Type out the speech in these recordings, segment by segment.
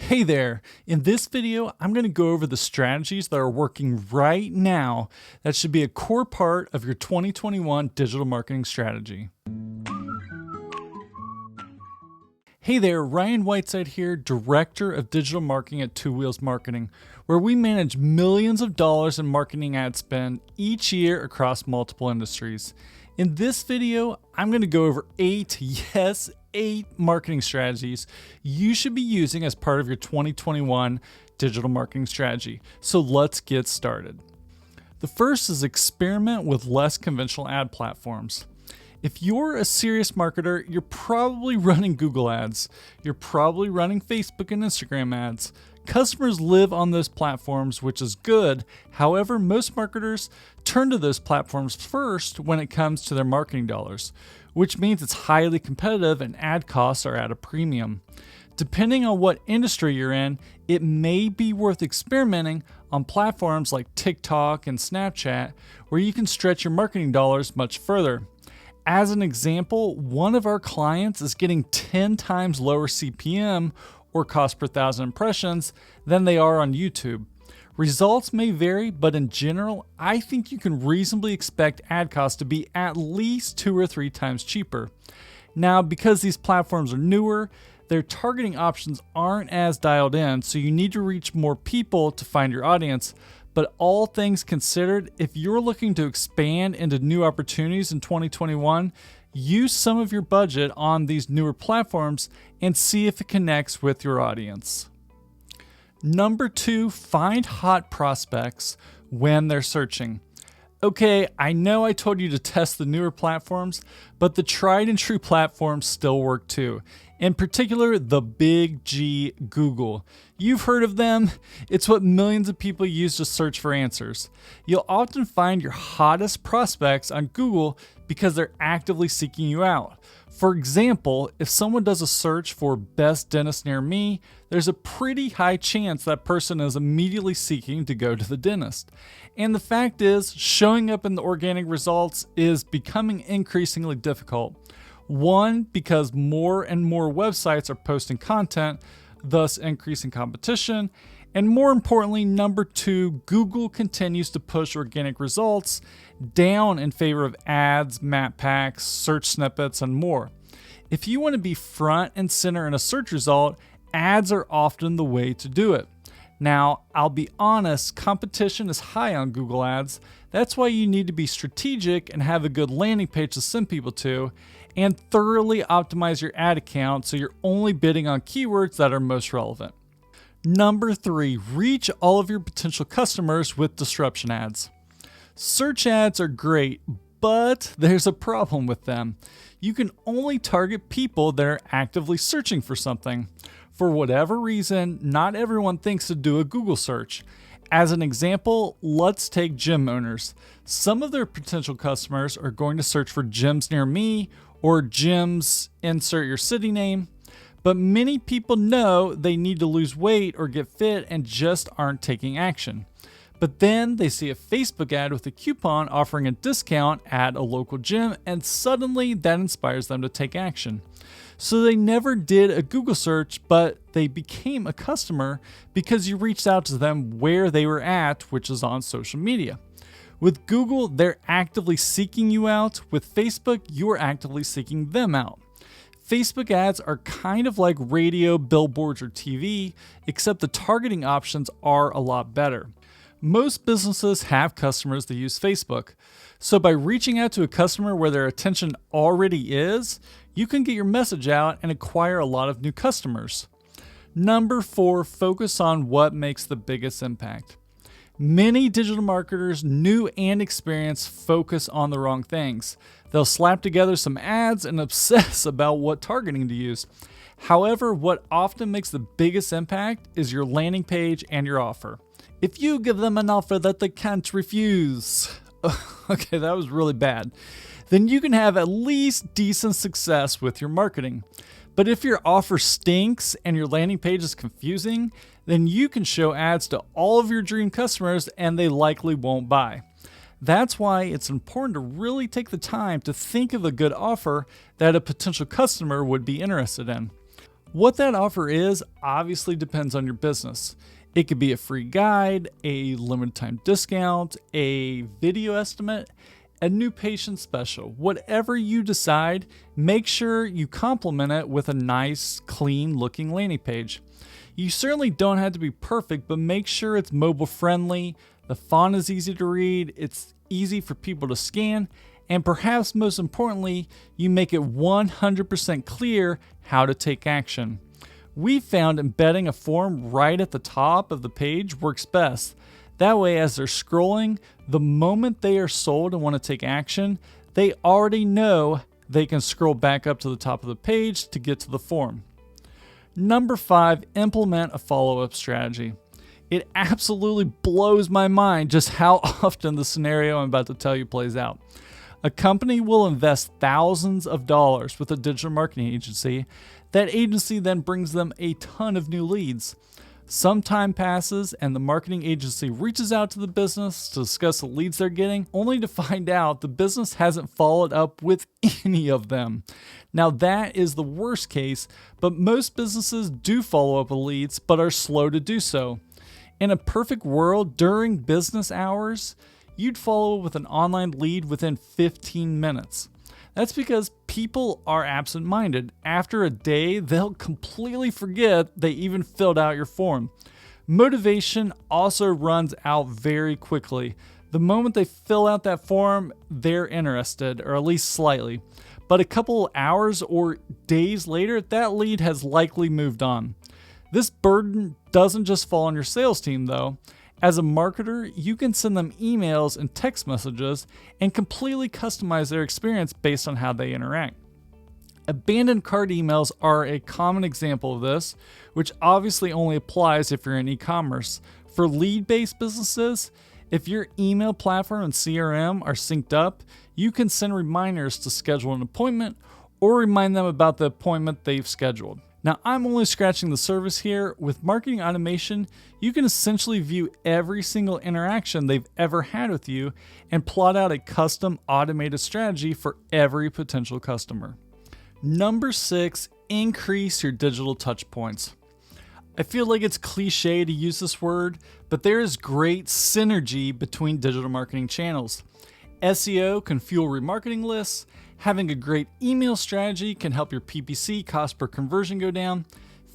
Hey there! In this video, I'm going to go over the strategies that are working right now that should be a core part of your 2021 digital marketing strategy. Hey there, Ryan Whiteside here, Director of Digital Marketing at Two Wheels Marketing, where we manage millions of dollars in marketing ad spend each year across multiple industries. In this video, I'm going to go over 8 marketing strategies you should be using as part of your 2021 digital marketing strategy. So let's get started. The first is experiment with less conventional ad platforms. If you're a serious marketer, you're probably running Google ads. You're probably running Facebook and Instagram ads. Customers live on those platforms, which is good. However, most marketers turn to those platforms first when it comes to their marketing dollars, which means it's highly competitive and ad costs are at a premium. Depending on what industry you're in, it may be worth experimenting on platforms like TikTok and Snapchat, where you can stretch your marketing dollars much further. As an example, one of our clients is getting 10 times lower CPM or cost per thousand impressions than they are on YouTube. Results may vary, but in general, I think you can reasonably expect ad costs to be at least 2 or 3 times cheaper. Now, because these platforms are newer, their targeting options aren't as dialed in, so you need to reach more people to find your audience. But all things considered, if you're looking to expand into new opportunities in 2021, use some of your budget on these newer platforms and see if it connects with your audience. Number 2, find hot prospects when they're searching. Okay, I know I told you to test the newer platforms, but the tried and true platforms still work too. In particular, the big G, Google. You've heard of them. It's what millions of people use to search for answers. You'll often find your hottest prospects on Google because they're actively seeking you out. For example, if someone does a search for best dentist near me, there's a pretty high chance that person is immediately seeking to go to the dentist. And the fact is, showing up in the organic results is becoming increasingly difficult. One, because more and more websites are posting content, thus increasing competition. And more importantly, number 2, Google continues to push organic results down in favor of ads, map packs, search snippets, and more. If you want to be front and center in a search result, ads are often the way to do it. Now, I'll be honest, competition is high on Google Ads. That's why you need to be strategic and have a good landing page to send people to, and thoroughly optimize your ad account so you're only bidding on keywords that are most relevant. Number 3, reach all of your potential customers with disruption ads. Search ads are great, but there's a problem with them. You can only target people that are actively searching for something. For whatever reason, not everyone thinks to do a Google search. As an example, let's take gym owners. Some of their potential customers are going to search for gyms near me or gyms, insert your city name. But many people know they need to lose weight or get fit and just aren't taking action. But then they see a Facebook ad with a coupon offering a discount at a local gym, and suddenly that inspires them to take action. So they never did a Google search, but they became a customer because you reached out to them where they were at, which is on social media. With Google, they're actively seeking you out. With Facebook, you're actively seeking them out. Facebook ads are kind of like radio, billboards, or TV, except the targeting options are a lot better. Most businesses have customers that use Facebook. So by reaching out to a customer where their attention already is, you can get your message out and acquire a lot of new customers. Number 4, focus on what makes the biggest impact. Many digital marketers, new and experienced, focus on the wrong things. They'll slap together some ads and obsess about what targeting to use. However, what often makes the biggest impact is your landing page and your offer. If you give them an offer that they can't refuse, okay, that was really bad, then you can have at least decent success with your marketing. But if your offer stinks and your landing page is confusing, then you can show ads to all of your dream customers and they likely won't buy. That's why it's important to really take the time to think of a good offer that a potential customer would be interested in. What that offer is obviously depends on your business. It could be a free guide, a limited time discount, a video estimate, a new patient special. Whatever you decide, make sure you complement it with a nice, clean looking landing page. You certainly don't have to be perfect, but make sure it's mobile friendly, the font is easy to read, it's easy for people to scan, and perhaps most importantly, you make it 100% clear how to take action. We found embedding a form right at the top of the page works best. That way, as they're scrolling, the moment they are sold and want to take action, they already know they can scroll back up to the top of the page to get to the form. Number 5, implement a follow-up strategy. It absolutely blows my mind just how often the scenario I'm about to tell you plays out. A company will invest thousands of dollars with a digital marketing agency. That agency then brings them a ton of new leads. Some time passes and the marketing agency reaches out to the business to discuss the leads they're getting, only to find out the business hasn't followed up with any of them. Now that is the worst case, but most businesses do follow up with leads but are slow to do so. In a perfect world, during business hours, you'd follow up with an online lead within 15 minutes. That's because people are absent-minded. After a day, they'll completely forget they even filled out your form. Motivation also runs out very quickly. The moment they fill out that form, they're interested, or at least slightly. But a couple hours or days later, that lead has likely moved on. This burden doesn't just fall on your sales team, though. As a marketer, you can send them emails and text messages and completely customize their experience based on how they interact. Abandoned cart emails are a common example of this, which obviously only applies if you're in e-commerce. For lead-based businesses, if your email platform and CRM are synced up, you can send reminders to schedule an appointment or remind them about the appointment they've scheduled. Now, I'm only scratching the surface here. With marketing automation, you can essentially view every single interaction they've ever had with you and plot out a custom automated strategy for every potential customer. Number 6, increase your digital touch points. I feel like it's cliche to use this word, but there is great synergy between digital marketing channels. SEO can fuel remarketing lists. Having a great email strategy can help your PPC, cost per conversion, go down.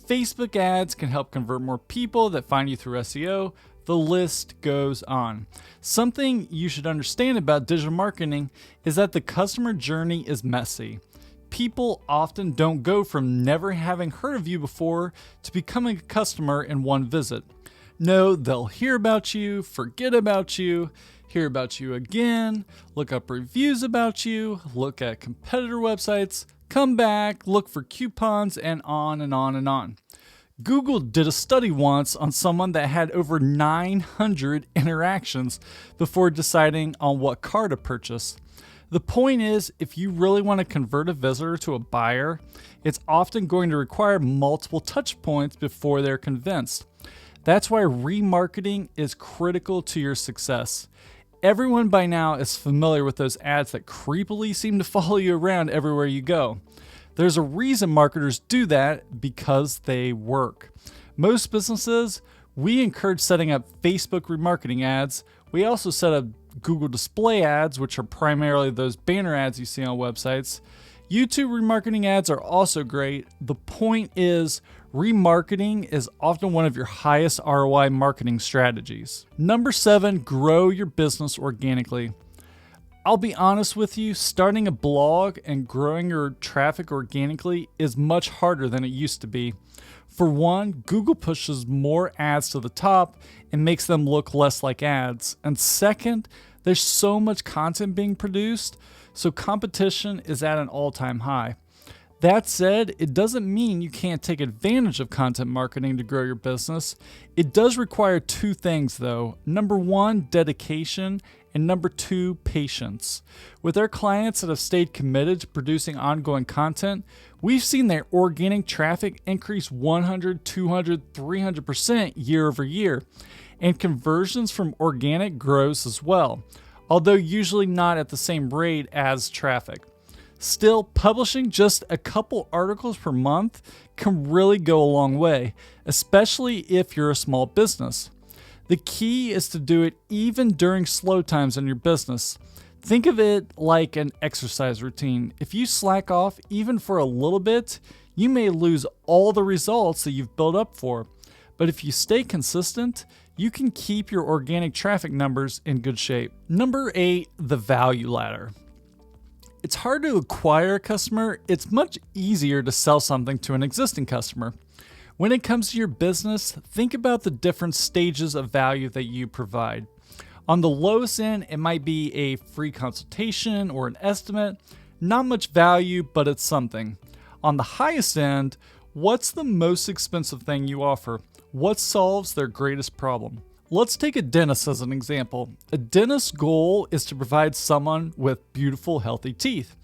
Facebook ads can help convert more people that find you through SEO. The list goes on. Something you should understand about digital marketing is that the customer journey is messy. People often don't go from never having heard of you before to becoming a customer in one visit. No, they'll hear about you, forget about you, hear about you again, look up reviews about you, look at competitor websites, come back, look for coupons, and on and on and on. Google did a study once on someone that had over 900 interactions before deciding on what car to purchase. The point is, if you really want to convert a visitor to a buyer, it's often going to require multiple touch points before they're convinced. That's why remarketing is critical to your success. Everyone by now is familiar with those ads that creepily seem to follow you around everywhere you go. There's a reason marketers do that, because they work. Most businesses, we encourage setting up Facebook remarketing ads. We also set up Google display ads, which are primarily those banner ads you see on websites. YouTube remarketing ads are also great. The point is, remarketing is often one of your highest ROI marketing strategies. Number 7, grow your business organically. I'll be honest with you, starting a blog and growing your traffic organically is much harder than it used to be. For one, Google pushes more ads to the top and makes them look less like ads. And second, there's so much content being produced, so competition is at an all-time high. That said, it doesn't mean you can't take advantage of content marketing to grow your business. It does require 2 things though. Number 1, dedication, and number 2, patience. With our clients that have stayed committed to producing ongoing content, we've seen their organic traffic increase 100, 200, 300% year over year, and conversions from organic grows as well, although usually not at the same rate as traffic. Still, publishing just a couple articles per month can really go a long way, especially if you're a small business. The key is to do it even during slow times in your business. Think of it like an exercise routine. If you slack off even for a little bit, you may lose all the results that you've built up for. But if you stay consistent, you can keep your organic traffic numbers in good shape. Number 8, the value ladder. It's hard to acquire a customer. It's much easier to sell something to an existing customer. When it comes to your business, think about the different stages of value that you provide. On the lowest end, it might be a free consultation or an estimate. Not much value, but it's something. On the highest end, what's the most expensive thing you offer? What solves their greatest problem? Let's take a dentist as an example. A dentist's goal is to provide someone with beautiful, healthy teeth.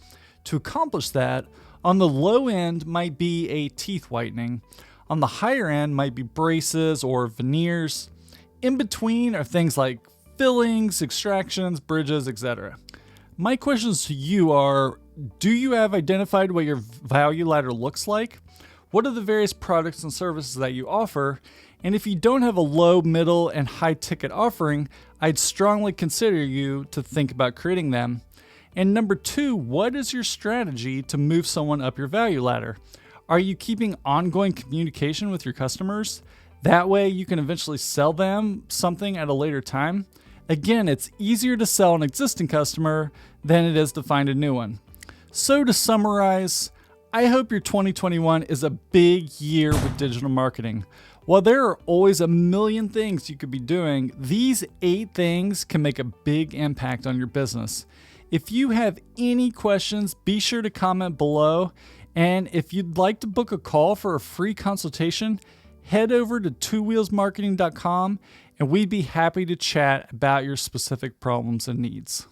To accomplish that, on the low end might be a teeth whitening. On the higher end might be braces or veneers. In between are things like fillings, extractions, bridges, etc. My questions to you are, do you have identified what your value ladder looks like? What are the various products and services that you offer? And if you don't have a low, middle, and high ticket offering, I'd strongly consider you to think about creating them. And number 2, what is your strategy to move someone up your value ladder? Are you keeping ongoing communication with your customers? That way you can eventually sell them something at a later time. Again, it's easier to sell an existing customer than it is to find a new one. So to summarize, I hope your 2021 is a big year with digital marketing. While there are always a million things you could be doing, these 8 things can make a big impact on your business. If you have any questions, be sure to comment below. And if you'd like to book a call for a free consultation, head over to twowheelsmarketing.com and we'd be happy to chat about your specific problems and needs.